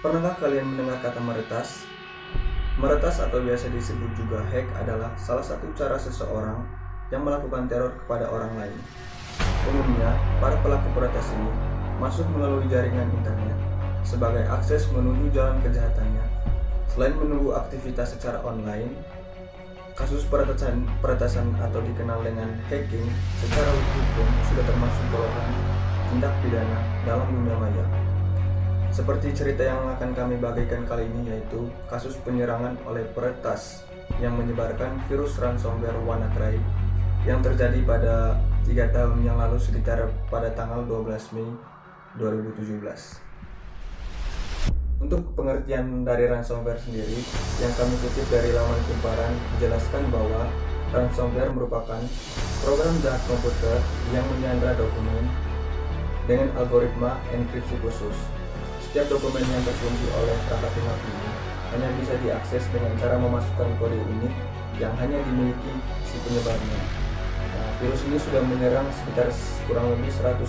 Pernahkah kalian mendengar kata meretas? Meretas atau biasa disebut juga hack adalah salah satu cara seseorang yang melakukan teror kepada orang lain. Umumnya, para pelaku peretas ini masuk melalui jaringan internet sebagai akses menuju jalan kejahatannya. Selain menunggu aktivitas secara online, kasus peretasan atau dikenal dengan hacking secara hukum sudah termasuk golongan tindak pidana dalam dunia maya. Seperti cerita yang akan kami bagikan kali ini, yaitu kasus penyerangan oleh peretas yang menyebarkan virus ransomware WannaCry yang terjadi pada 3 tahun yang lalu sekitar pada tanggal 12 Mei 2017. Untuk pengertian dari ransomware sendiri, yang kami kutip dari laman Kumparan dijelaskan bahwa ransomware merupakan program jahat komputer yang menyandra dokumen dengan algoritma enkripsi khusus. Setiap dokumen yang terkunci oleh perangkat lunak ini hanya bisa diakses dengan cara memasukkan kode unik yang hanya dimiliki si penyebarnya. Virus ini sudah menyerang sekitar kurang lebih 150.000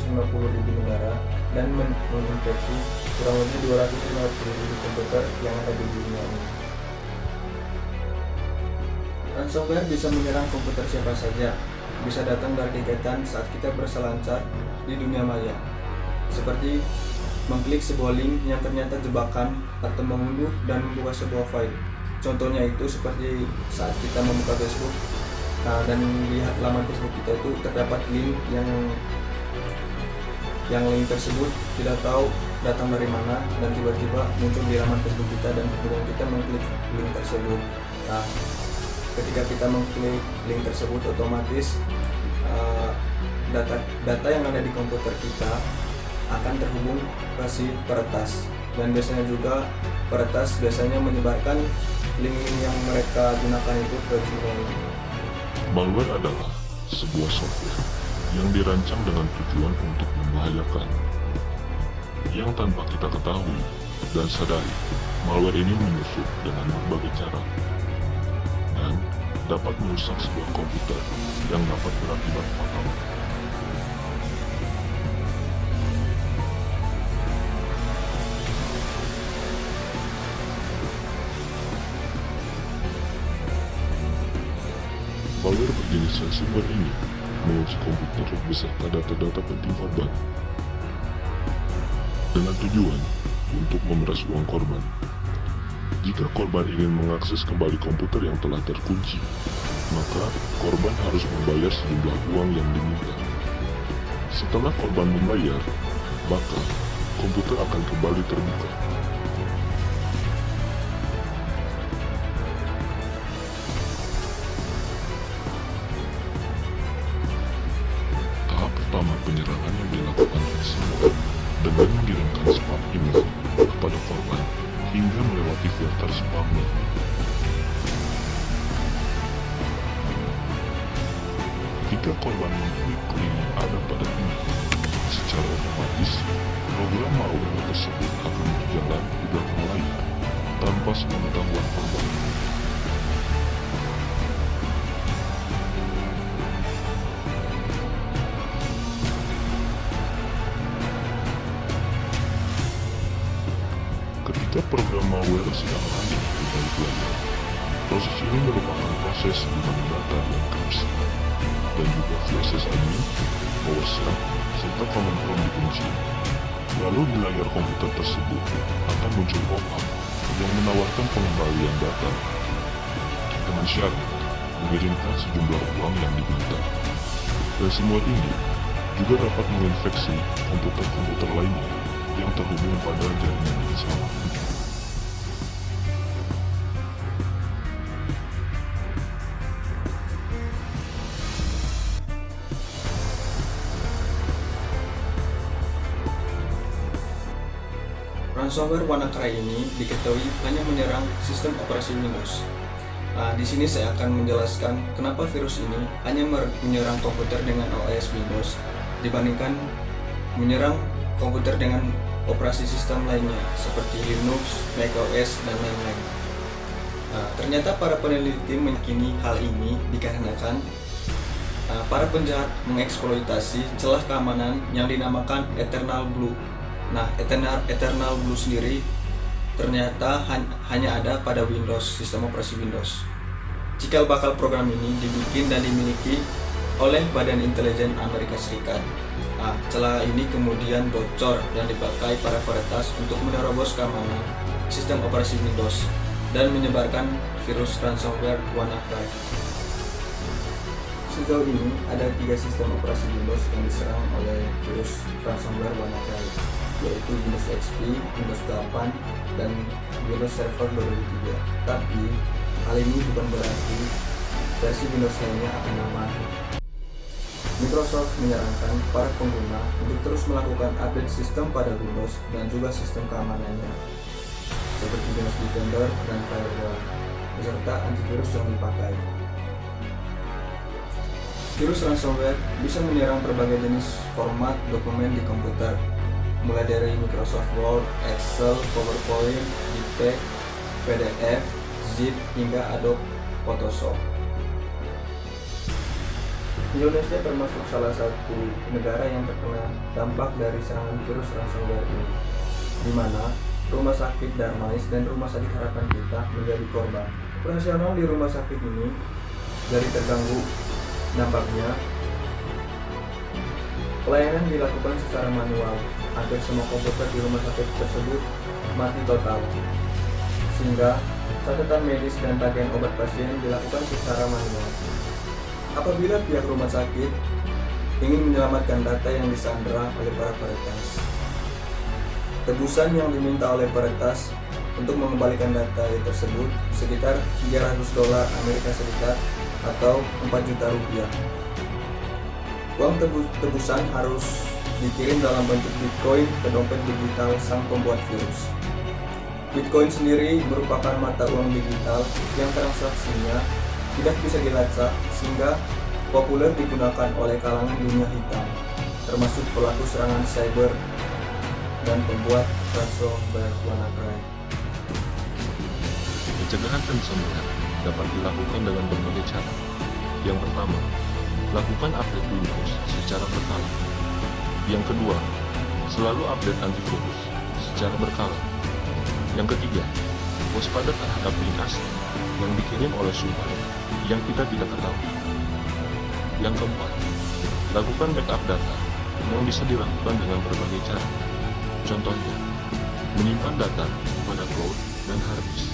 negara dan menginfeksi kurang lebih 250.000 komputer yang ada di dunia ini. Ransomware bisa menyerang komputer siapa saja, bisa datang dari kegiatan saat kita berselancar di dunia maya, seperti mengklik sebuah link yang ternyata jebakan atau mengunduh dan membuka sebuah file. Contohnya itu seperti saat kita membuka Facebook dan lihat laman Facebook kita itu terdapat link yang link tersebut tidak tahu datang dari mana dan tiba-tiba muncul di laman Facebook kita dan kemudian kita mengklik link tersebut. Ketika kita mengklik link tersebut, otomatis data yang ada di komputer kita akan terhubung ke si peretas, dan biasanya juga peretas biasanya menyebarkan link-link yang mereka gunakan itu ke Gmail. Malware adalah sebuah software yang dirancang dengan tujuan untuk membahayakan. Yang tanpa kita ketahui dan sadari, malware ini menyusup dengan berbagai cara dan dapat merusak sebuah komputer yang dapat berakibat fatal. Malware berjenis ransomware ini mengunci komputer beserta data-data penting korban dengan tujuan untuk memeras uang korban. Jika korban ingin mengakses kembali komputer yang telah terkunci, maka korban harus membayar sejumlah uang yang diminta. Setelah korban membayar, maka komputer akan kembali terbuka. Pertama, penyerangan yang dilakukan ransomware dengan mengirimkan spam email kepada korban hingga melewati filter spamnya. Ketika korban mengklik link yang ada pada email, secara otomatis program malware tersebut akan berjalan di belakang layar tanpa sepengetahuan korban. Ketika program malware sedang running di balik layar, proses ini merupakan proses di mana data dienkripsi dan juga flash SSID, PowerShell, serta command prompt dikunci. Lalu di layar komputer tersebut akan muncul pop-up yang menawarkan pengembalian data dengan syarat mengirimkan sejumlah uang yang diminta. Dan semua ini juga dapat menginfeksi komputer-komputer lainnya yang terhubung pada jaringan yang sama. Ransomware WannaCry ini diketahui hanya menyerang sistem operasi Windows. Di sini saya akan menjelaskan kenapa virus ini hanya menyerang komputer dengan OS Windows dibandingkan menyerang komputer dengan operasi sistem lainnya seperti Linux, macOS, dan lain-lain. Ternyata para peneliti meyakini hal ini dikarenakan para penjahat mengeksploitasi celah keamanan yang dinamakan Eternal Blue. Eternal Blue sendiri ternyata hanya ada pada Windows, sistem operasi Windows. Cikal bakal program ini dibikin dan dimiliki oleh Badan Intelijen Amerika Serikat. Celah ini kemudian bocor dan dipakai para peretas untuk menerobos keamanan sistem operasi Windows dan menyebarkan virus ransomware WannaCry. Sejauh ini ada 3 sistem operasi Windows yang diserang oleh virus ransomware WannaCry, yaitu Windows XP, Windows 8, dan Windows Server 2003. Tapi hal ini bukan berarti versi Windows lainnya akan aman. Microsoft menyarankan para pengguna untuk terus melakukan update sistem pada Windows dan juga sistem keamanannya, seperti Windows Defender dan Firewall, beserta antivirus yang dipakai. Virus ransomware bisa menyerang berbagai jenis format dokumen di komputer, mulai dari Microsoft Word, Excel, PowerPoint, JPEG, PDF, Zip, hingga Adobe Photoshop. Indonesia termasuk salah satu negara yang terkena dampak dari serangan virus ransomware ini, di mana Rumah Sakit Darmais dan Rumah Sakit Harapan Kita menjadi korban. Operasional di rumah sakit ini dari terganggu. Dampaknya, pelayanan dilakukan secara manual. Hampir semua komputer di rumah sakit tersebut mati total, sehingga catatan medis dan tagihan obat pasien dilakukan secara manual. Apabila pihak rumah sakit ingin menyelamatkan data yang disandra oleh para peretas, tebusan yang diminta oleh peretas untuk mengembalikan data tersebut sekitar $300 Amerika Serikat atau 4 juta rupiah. Uang tebusan harus dikirim dalam bentuk Bitcoin ke dompet digital sang pembuat virus. Bitcoin sendiri merupakan mata uang digital yang transaksinya tidak bisa dilacak, sehingga populer digunakan oleh kalangan dunia hitam, termasuk pelaku serangan cyber dan pembuat ransomware WannaCry. Pencegahan ransomware dapat dilakukan dengan berbagai cara. Yang pertama, lakukan update Windows secara berkala. Yang kedua, selalu update antivirus secara berkala. Yang ketiga, waspada terhadap aplikasi yang dikirim oleh sumber yang kita tidak ketahui. Yang keempat, lakukan backup data yang bisa dilakukan dengan berbagai cara. Contohnya, menyimpan data pada cloud dan hard disk.